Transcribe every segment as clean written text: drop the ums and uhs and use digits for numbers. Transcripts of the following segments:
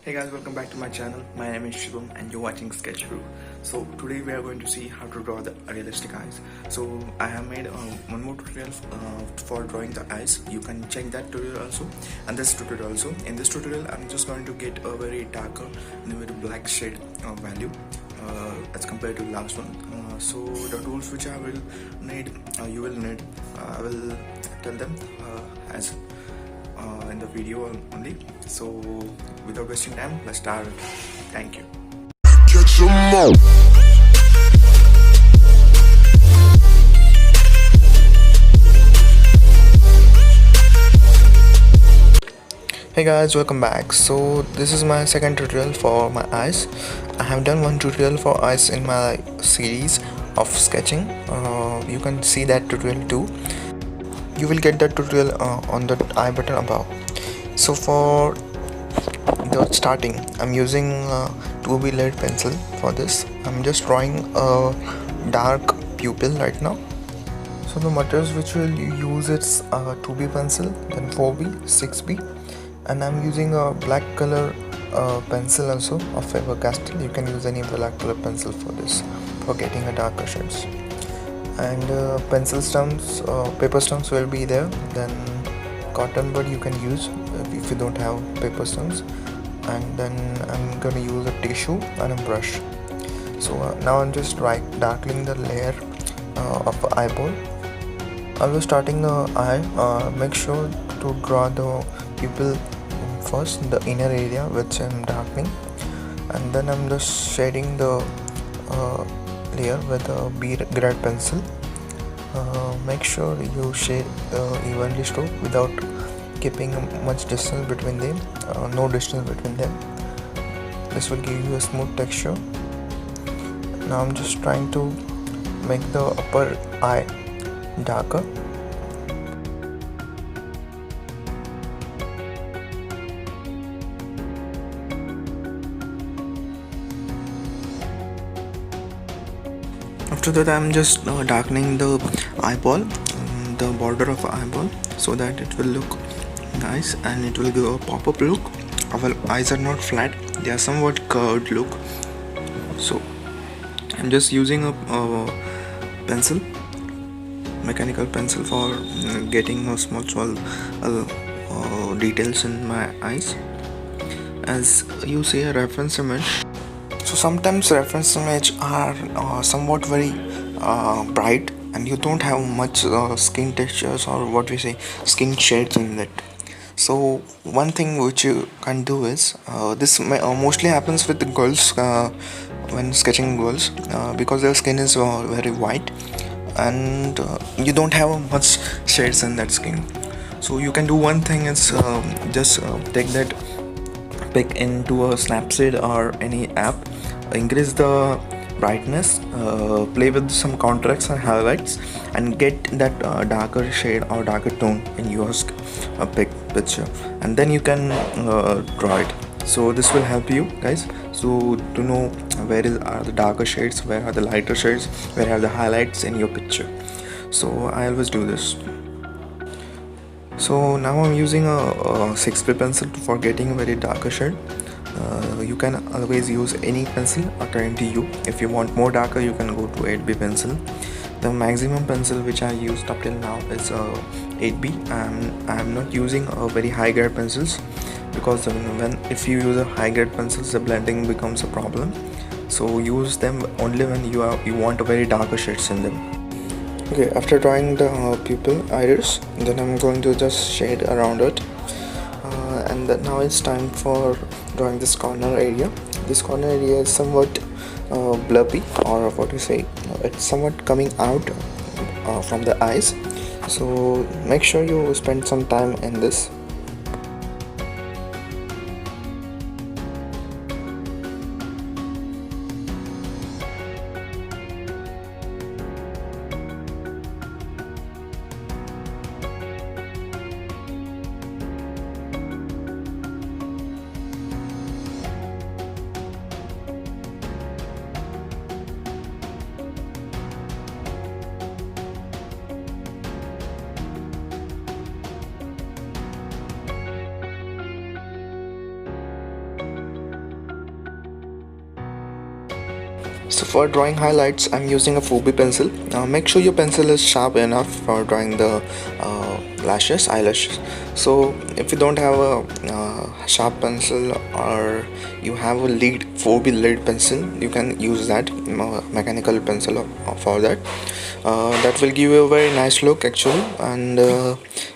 Hey guys, welcome back to my channel. My name is Shubham and you're watching Sketch Guru. So today we are going to see how to draw the realistic eyes. So I have made one more tutorial for drawing the eyes. You can check that tutorial also and this tutorial also. In this tutorial I'm just going to get a very darker and a very black shade value as compared to last one. So the tools which I will need, you will need, I will tell them as in the video only. So without wasting time, let's start. Thank you. Hey guys, welcome back. So this is my second tutorial for my eyes. I have done one tutorial for eyes in my series of sketching. You can see that tutorial too. You will get that tutorial on the I button above. So for the starting, I'm using 2B lead pencil for this. I'm just drawing a dark pupil right now. So the materials which we'll use is 2B pencil, then 4B, 6B, and I'm using a black color pencil also of Faber-Castell. You can use any black color pencil for this, for getting a darker shades. And pencil stumps, paper stumps will be there. Then cotton bud you can use if you don't have paper stumps. And then I'm gonna use a tissue and a brush. So now I'm just darkening the layer of the eyeball. I was starting the eye. Make sure to draw the pupil first, the inner area which I'm darkening, and then I'm just shading the layer with a B grade pencil. Make sure you shade evenly stroke without keeping much distance between them, no distance between them. This will give you a smooth texture. Now I'm just trying to make the upper eye darker. After that I'm just darkening the eyeball, the border of the eyeball, so that it will look nice and it will give a pop-up look. Our eyes are not flat, they are somewhat curved look. So I'm just using a pencil, mechanical pencil, for getting a small details in my eyes. As you see a reference image, so sometimes reference image are somewhat very bright and you don't have much skin textures, or what we say, skin shades in it. So one thing which you can do is, this mostly happens with the girls when sketching girls, because their skin is very white and you don't have much shades in that skin. So you can do one thing is just take that pick into a Snapseed or any app, increase the brightness, play with some contrasts and highlights, and get that darker shade or darker tone in your picture, and then you can draw it. So this will help you guys so to know where are the darker shades, where are the lighter shades, where are the highlights in your picture. So I always do this. So now I'm using a 6B pencil for getting a very darker shade. You can always use any pencil according to you. If you want more darker, you can go to 8B pencil. The maximum pencil which I used up till now is 8B. I'm not using very high grade pencils, because if you use a high grade pencils, the blending becomes a problem. So use them only when you want a very darker shades in them. Okay, after drawing the pupil iris, then I'm going to just shade around it, and then now it's time for drawing this corner area. This corner area is somewhat blurry, or what you say, it's somewhat coming out from the eyes. So make sure you spend some time in this. So for drawing highlights, I'm using a 4B pencil. Make sure your pencil is sharp enough for drawing the eyelashes. So if you don't have a sharp pencil, or you have a lead 4B lead pencil, you can use that mechanical pencil for that. That will give you a very nice look actually. And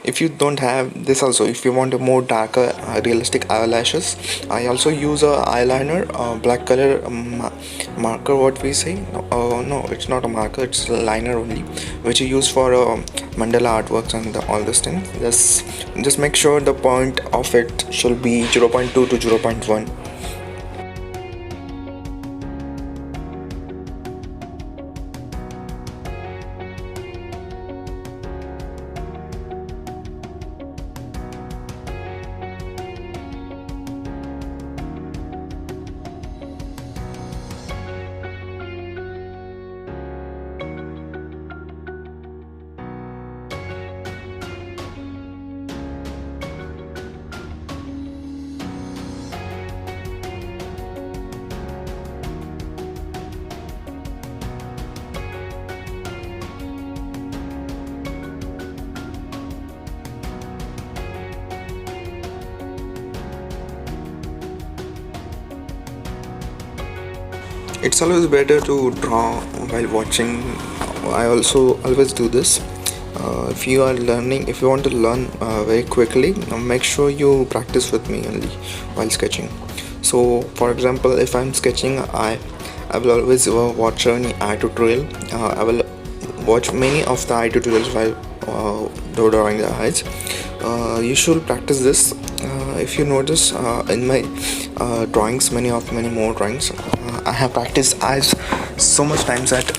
if you don't have this also, if you want a more darker realistic eyelashes, I also use a eyeliner, black color marker, what we say. No, it's not a marker, it's a liner only, which you use for mandala artworks and all this thing. Just make sure the point of it should be 0.2 to 0.1. It's always better to draw while watching. I also always do this. If you are learning, if you want to learn very quickly, make sure you practice with me only while sketching. So for example, if I'm sketching I will always watch any eye tutorial. I will watch many of the eye tutorials while drawing the eyes. You should practice this. If you notice in my drawings, many more drawings, I have practiced eyes so much times that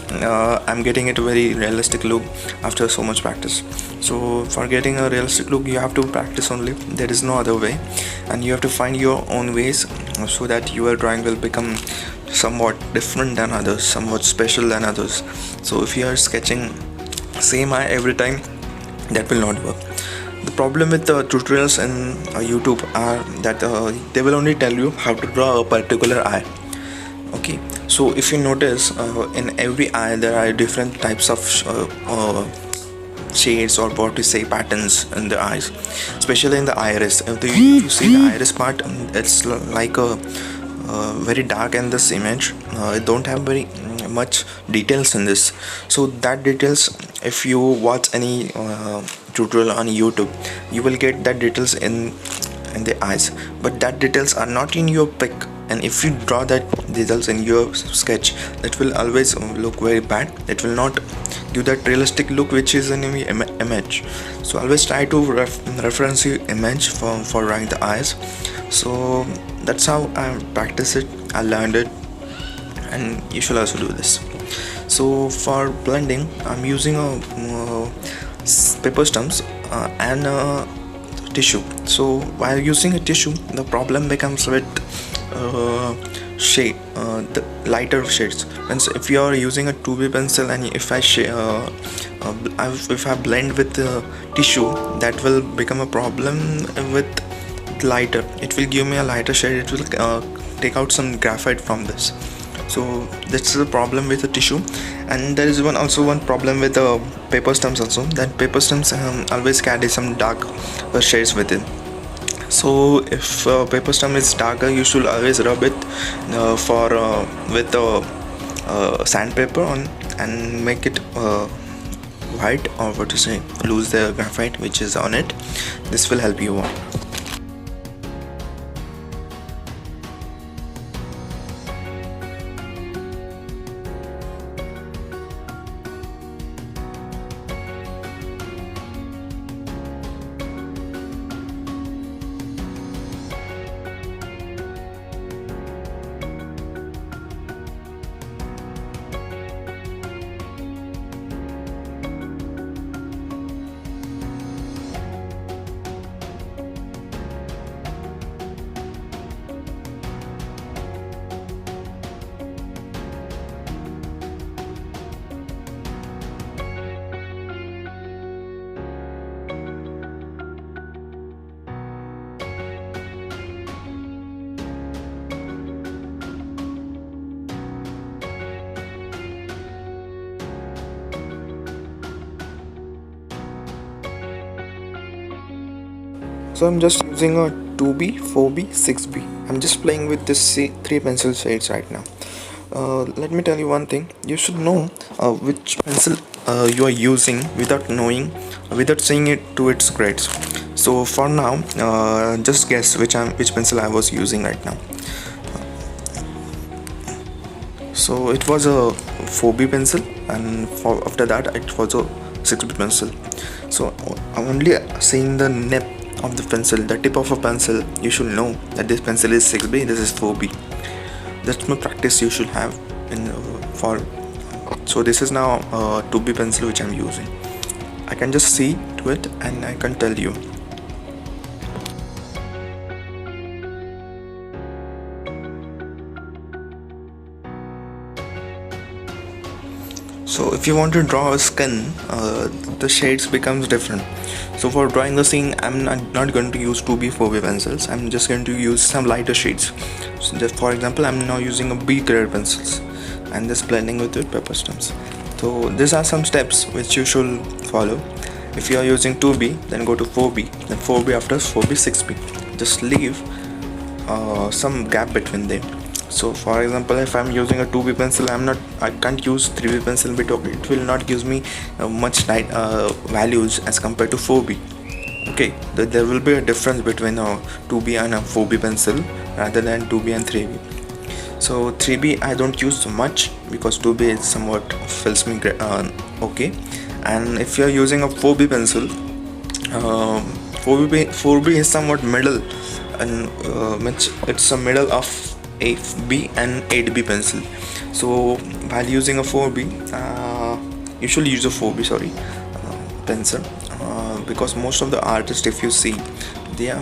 I'm getting it a very realistic look after so much practice. So for getting a realistic look, you have to practice only. There is no other way, and you have to find your own ways so that your drawing will become somewhat different than others, somewhat special than others. So if you are sketching same eye every time, that will not work. The problem with the tutorials in YouTube are that they will only tell you how to draw a particular eye. Okay, so if you notice, in every eye there are different types of shades, or what we say, patterns in the eyes, especially in the iris. If you see the iris part, it's like a very dark in this image. It don't have very much details in this. So that details, if you watch any tutorial on YouTube, you will get that details in the eyes, but that details are not in your pic. And if you draw that details in your sketch, that will always look very bad. It will not give that realistic look which is in the image. So always try to reference your image for drawing the eyes. So that's how I practice it. I learned it, and you should also do this. So for blending, I'm using a paper stumps and tissue. So while using a tissue, the problem becomes with shade, the lighter shades. And so if you are using a 2B pencil, and if I blend with the tissue, that will become a problem with lighter. It will give me a lighter shade. It will take out some graphite from this. So that's the problem with the tissue. And there is one problem with the paper stumps also, that paper stumps always carry some dark shades with it. So if paper stump is darker, you should always rub it with sandpaper on, and make it white, or what to say, lose the graphite which is on it. This will help you out. So I'm just using a 2B, 4B, 6B. I'm just playing with this three pencil shades right now. Let me tell you one thing. You should know which pencil you are using without knowing, without seeing it to its grades. So for now, just guess which pencil I was using right now. So it was a 4B pencil, and after that it was a 6B pencil. So I'm only seeing the nip of the pencil, the tip of a pencil. You should know that this pencil is 6B, this is 4B. That's my practice you should have in for. So this is now a 2B pencil which I'm using. I can just see to it and I can tell you. So if you want to draw a skin, the shades becomes different. So for drawing the scene, I'm not going to use 2B 4B pencils. I'm just going to use some lighter shades. So just for example, I'm now using a B grade pencils and just blending with pepper stems. So these are some steps which you should follow. If you are using 2B, then go to 4B, then 4B after 4B 6B. Just leave some gap between them. So for example, if I'm using a 2B pencil, I can't use 3B pencil because it will not give me much values as compared to 4B. Okay, there will be a difference between a 2B and a 4B pencil rather than 2B and 3B. So 3B I don't use so much because 2B is somewhat feels me okay. And if you are using a 4B pencil, 4B is somewhat middle, and it's a middle of 8B and 8B pencil. So while using a 4B, you should use a 4B pencil, because most of the artists, if you see, they are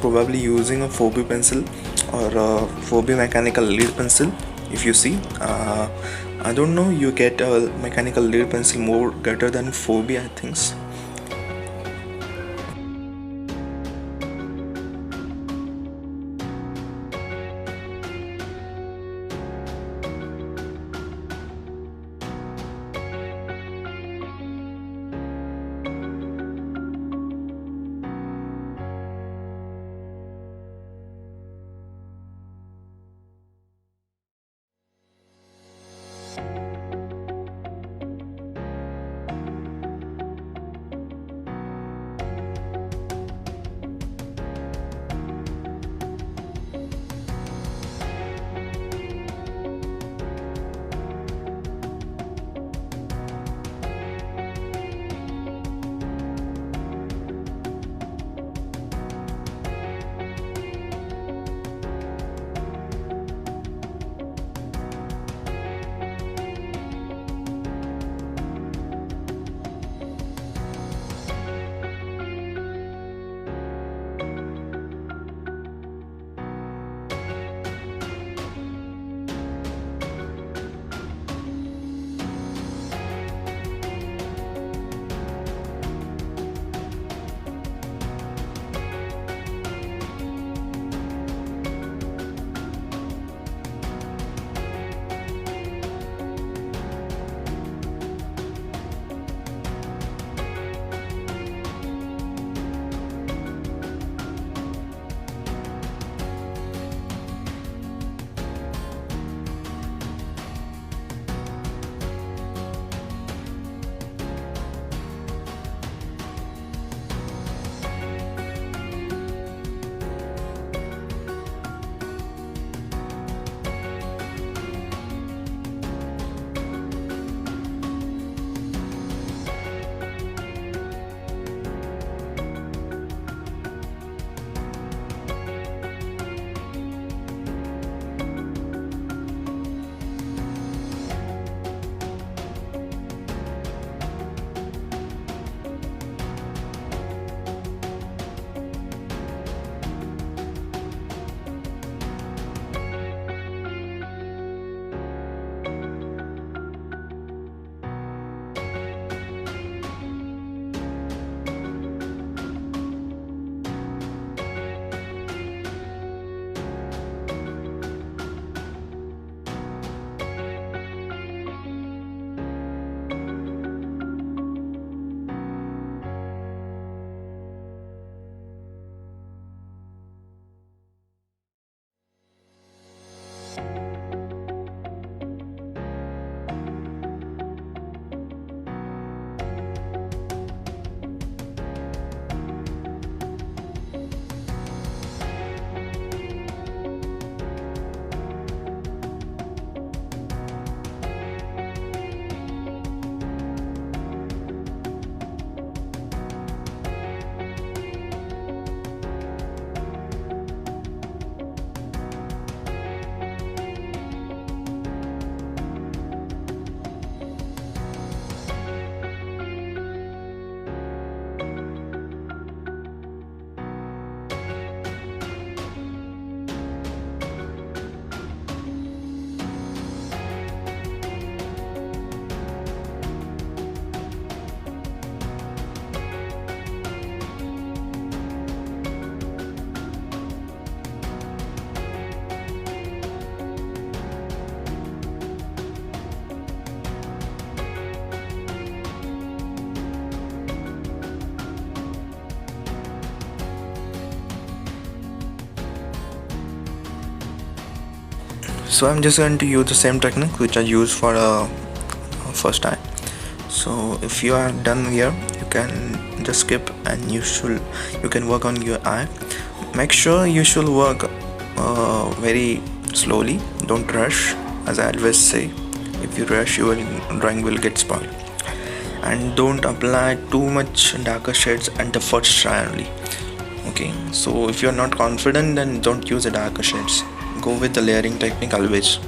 probably using a 4B pencil or a 4B mechanical lead pencil. If you see, I don't know, you get a mechanical lead pencil more better than 4B, I think. So I'm just going to use the same technique which I used for first time. So if you are done here, you can just skip and you can work on your eye. Make sure you should work very slowly. Don't rush, as I always say. If you rush, your drawing will get spoiled. And don't apply too much darker shades at the first try only. Okay, so if you're not confident, then don't use the darker shades. Go with the layering technique always.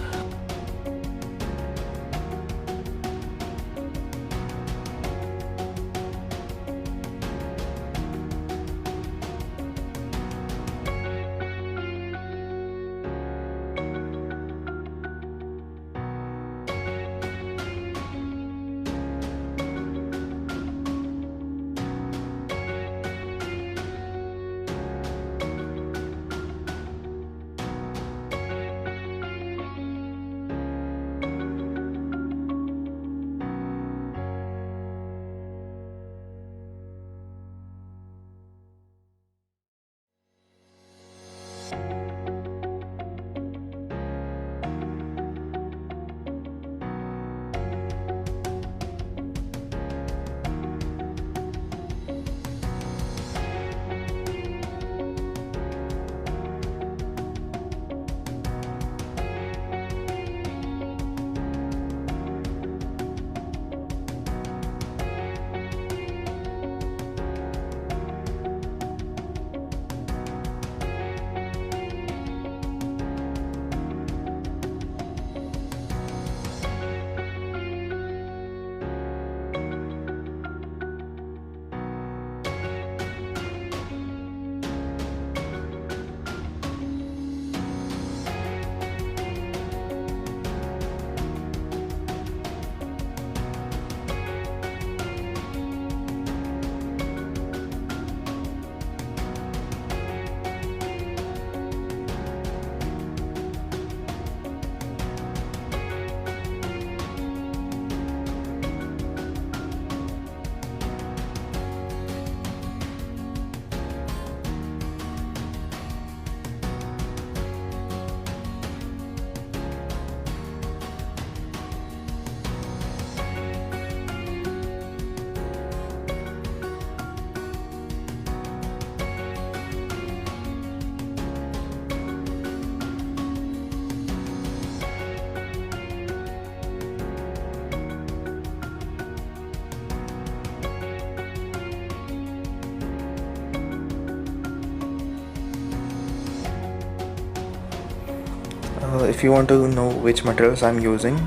If you want to know which materials I'm using,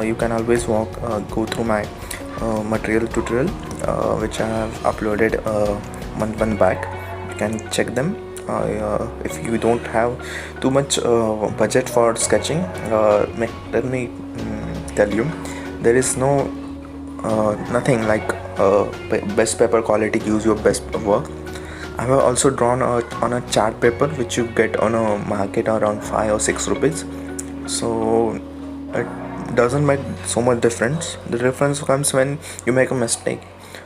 you can always go through my material tutorial which I have uploaded one back. You can check them. If you don't have too much budget for sketching, let me tell you, there is nothing like best paper quality. Use your best work. I have also drawn on a chart paper which you get on a market around 5 or 6 rupees. So it doesn't make so much difference. The difference comes when you make a mistake.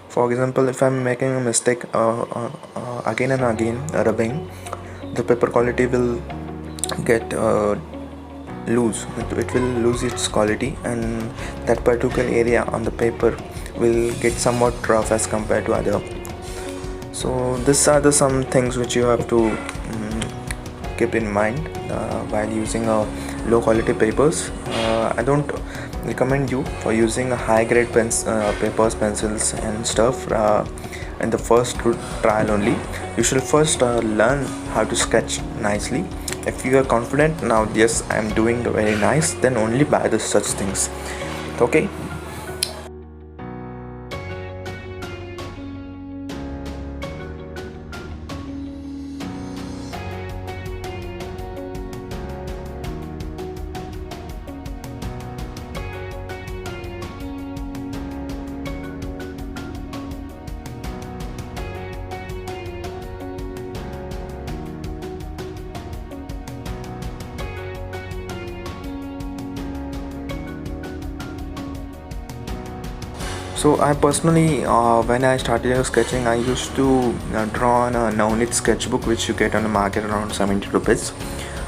For example, if I'm making a mistake again and again rubbing, the paper quality will get loose. It will lose its quality, and that particular area on the paper will get somewhat rough as compared to other. So these are some things which you have to keep in mind while using low quality papers. I don't recommend you for using high grade papers, pencils and stuff in the first trial only. You should first learn how to sketch nicely. If you are confident now, yes, I am doing very nice, then only buy such things. Okay. So I personally, when I started sketching, I used to draw on a Navneet sketchbook which you get on the market around 70 rupees.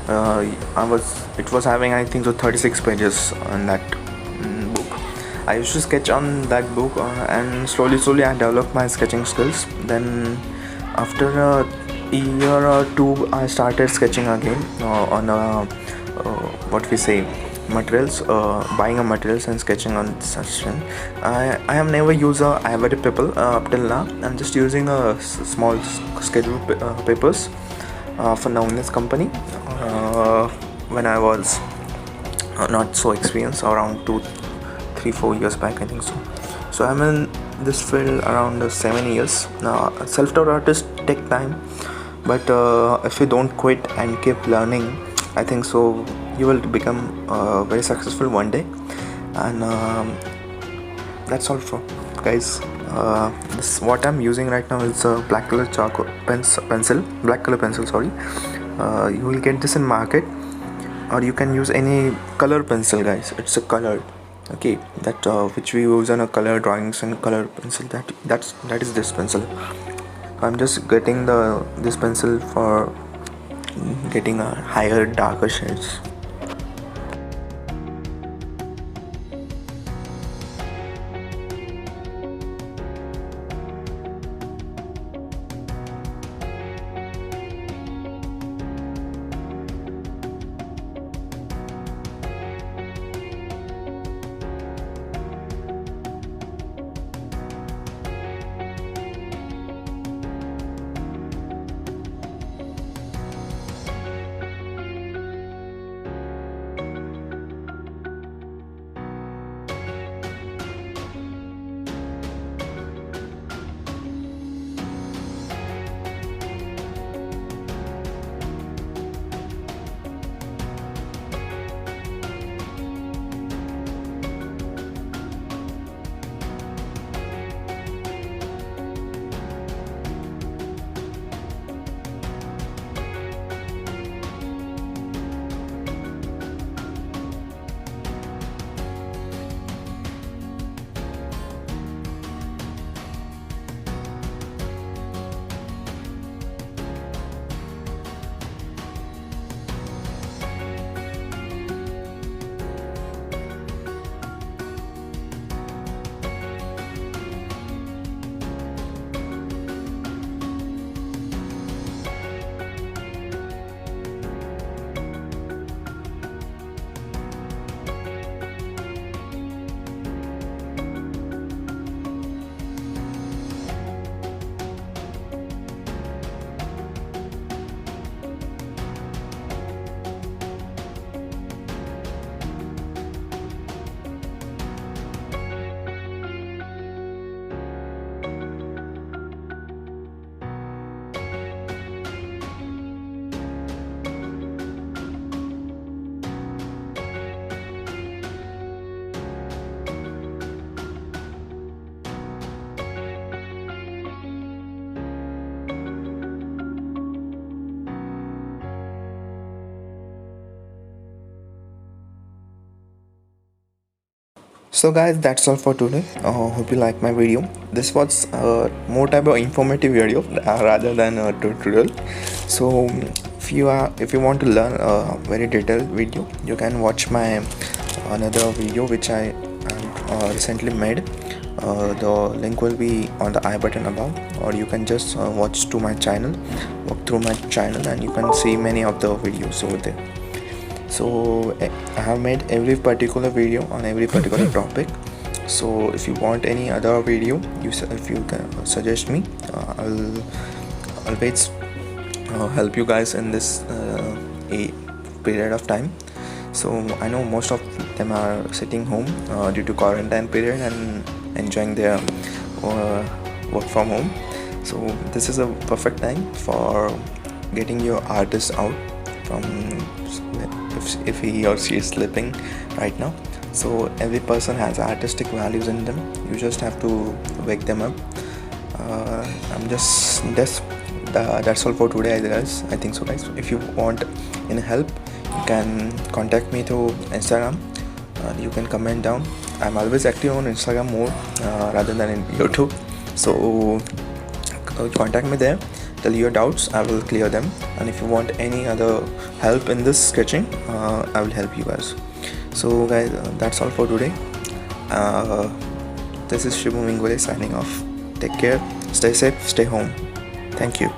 it was having, I think so, 36 pages on that book. I used to sketch on that book, and slowly I developed my sketching skills. Then after a year or two, I started sketching again on what we say materials, buying a materials and sketching on such thing. I have never used a ivory paper up till now. I'm just using a small schedule papers for Nowness company. When I was not so experienced, around 2, 3, 4 years back, I think so. So I'm in this field around 7 years. Self-taught artists take time, but if you don't quit and keep learning, I think so you will become very successful one day. And that's all for guys. This what I'm using right now is a black color black color pencil, sorry. You will get this in market, or you can use any color pencil, guys. It's a colored, okay, that which we use on a color drawings and color pencil. That is this pencil. I'm just getting this pencil for getting a higher darker shades. So guys, that's all for today. Hope you like my video. This was more type of informative video rather than a tutorial. So if you want to learn a very detailed video, you can watch my another video which I recently made. The link will be on the I button above, or you can just watch to my channel, walk through my channel, and you can see many of the videos over there. So I have made every particular video on every particular topic. So if you want any other video, if you can suggest me, I'll always help you guys in this a period of time. So I know most of them are sitting home due to quarantine period and enjoying their work from home. So this is a perfect time for getting your artist out from if he or she is sleeping right now. So every person has artistic values in them. You just have to wake them up. That's all for today, guys. I think so, guys. If you want any help, you can contact me through Instagram. You can comment down. I'm always active on Instagram more rather than in YouTube. So contact me there, tell your doubts, I will clear them, and if you want any other help in this sketching, I will help you guys. So guys, that's all for today. This is Shubham Ingole signing off. Take care, stay safe, stay home. Thank you.